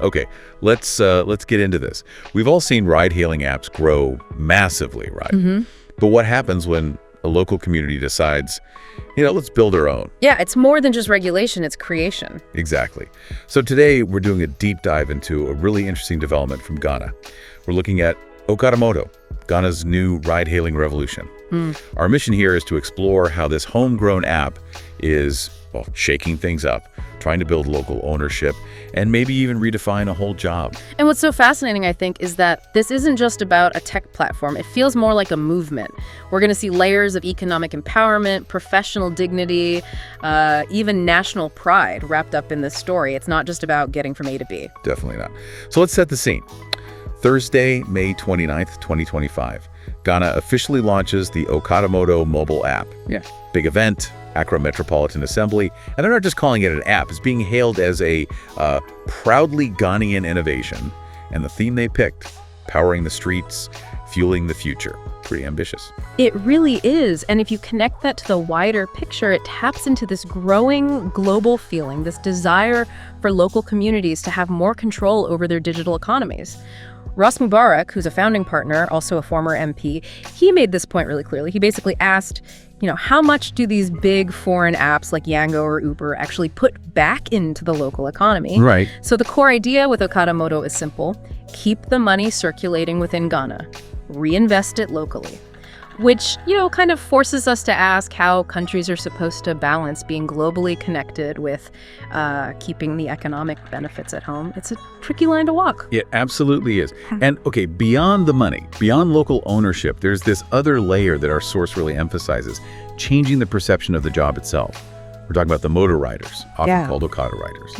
Okay, let's get into this. We've all seen ride-hailing apps grow massively, right? But what happens when a local community decides, let's build our own? Yeah, it's more than just regulation, it's creation. Exactly. So today we're doing a deep dive into a really interesting development from Ghana. We're looking at OKADAMOTTO, Ghana's new ride-hailing revolution. Our mission here is to explore how this homegrown app is, shaking things up, trying to build local ownership, and maybe even redefine a whole job. And what's so fascinating, I think, is that this isn't just about a tech platform. It feels more like a movement. We're going to see layers of economic empowerment, professional dignity, even national pride wrapped up in this story. It's not just about getting from A to B. Definitely not. So let's set the scene. Thursday, May 29th, 2025. Ghana officially launches the OKADAMOTTO mobile app. Yeah. Big event, Accra Metropolitan Assembly, and they're not just calling it an app. It's being hailed as a proudly Ghanaian innovation. And the theme they picked, powering the streets, fueling the future. Pretty ambitious. It really is. And if you connect that to the wider picture, it taps into this growing global feeling, this desire for local communities to have more control over their digital economies. Ras Mubarak, who's a founding partner, also a former MP, he made this point really clearly. He basically asked, how much do these big foreign apps like Yango or Uber actually put back into the local economy? Right. So the core idea with OKADAMOTTO is simple. Keep the money circulating within Ghana. Reinvest it locally. Which, kind of forces us to ask how countries are supposed to balance being globally connected with keeping the economic benefits at home. It's a tricky line to walk. It absolutely is. And okay, beyond the money, beyond local ownership, there's this other layer that our source really emphasizes, changing the perception of the job itself. We're talking about the motor riders, often called Okada riders.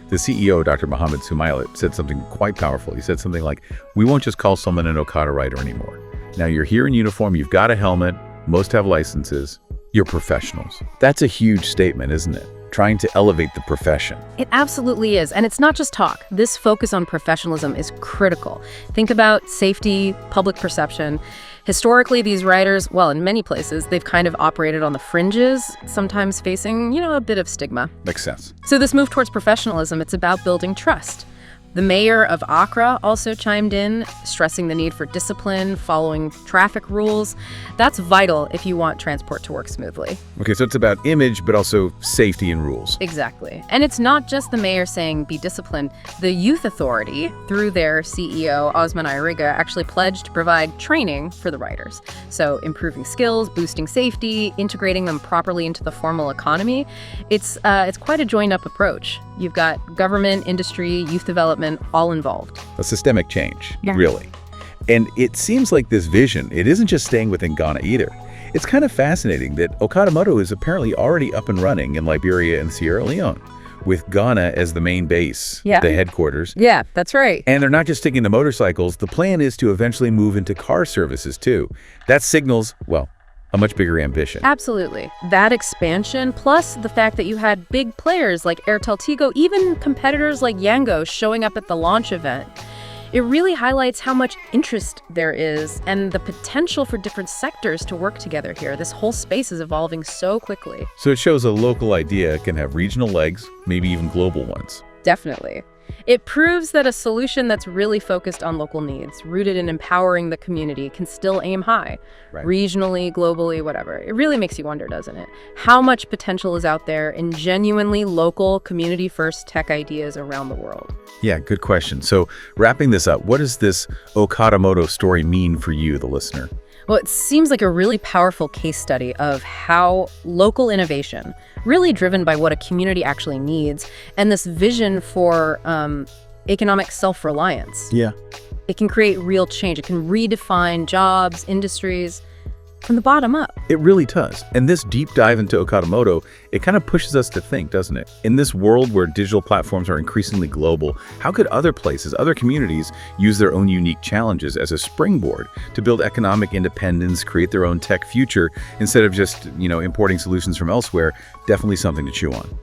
The CEO, Dr. Mohammed Soumaila, said something quite powerful. He said something like, we won't just call someone an Okada rider anymore. Now you're here in uniform, you've got a helmet, most have licenses, you're professionals. That's a huge statement, isn't it? Trying to elevate the profession. It absolutely is. And it's not just talk. This focus on professionalism is critical. Think about safety, public perception. Historically, these riders, in many places, they've kind of operated on the fringes, sometimes facing, a bit of stigma. Makes sense. So this move towards professionalism, it's about building trust. The mayor of Accra also chimed in, stressing the need for discipline, following traffic rules. That's vital if you want transport to work smoothly. Okay, so it's about image, but also safety and rules. Exactly. And it's not just the mayor saying be disciplined. The Youth Authority, through their CEO, Osman Iriga, actually pledged to provide training for the riders. So improving skills, boosting safety, integrating them properly into the formal economy. It's quite a joined-up approach. You've got government, industry, youth development, all involved. A systemic change, really. And it seems like this vision, it isn't just staying within Ghana either. It's kind of fascinating that OKADAMOTTO is apparently already up and running in Liberia and Sierra Leone, with Ghana as the main base, the headquarters. Yeah, that's right. And they're not just sticking to motorcycles. The plan is to eventually move into car services too. That signals, a much bigger ambition. Absolutely. That expansion, plus the fact that you had big players like Airtel Tigo, even competitors like Yango showing up at the launch event, it really highlights how much interest there is and the potential for different sectors to work together here. This whole space is evolving so quickly. So it shows a local idea can have regional legs, maybe even global ones. Definitely. It proves that a solution that's really focused on local needs, rooted in empowering the community, can still aim high, regionally, globally, whatever. It really makes you wonder, doesn't it? How much potential is out there in genuinely local, community-first tech ideas around the world? Yeah, good question. So wrapping this up, what does this OKADAMOTTO story mean for you, the listener? Well, it seems like a really powerful case study of how local innovation, really driven by what a community actually needs, and this vision for economic self-reliance. Yeah. It can create real change. It can redefine jobs, industries, from the bottom up. It really does. And this deep dive into OKADAMOTTO, it kind of pushes us to think, doesn't it? In this world where digital platforms are increasingly global, how could other places, other communities use their own unique challenges as a springboard to build economic independence, create their own tech future, instead of just, importing solutions from elsewhere? Definitely something to chew on.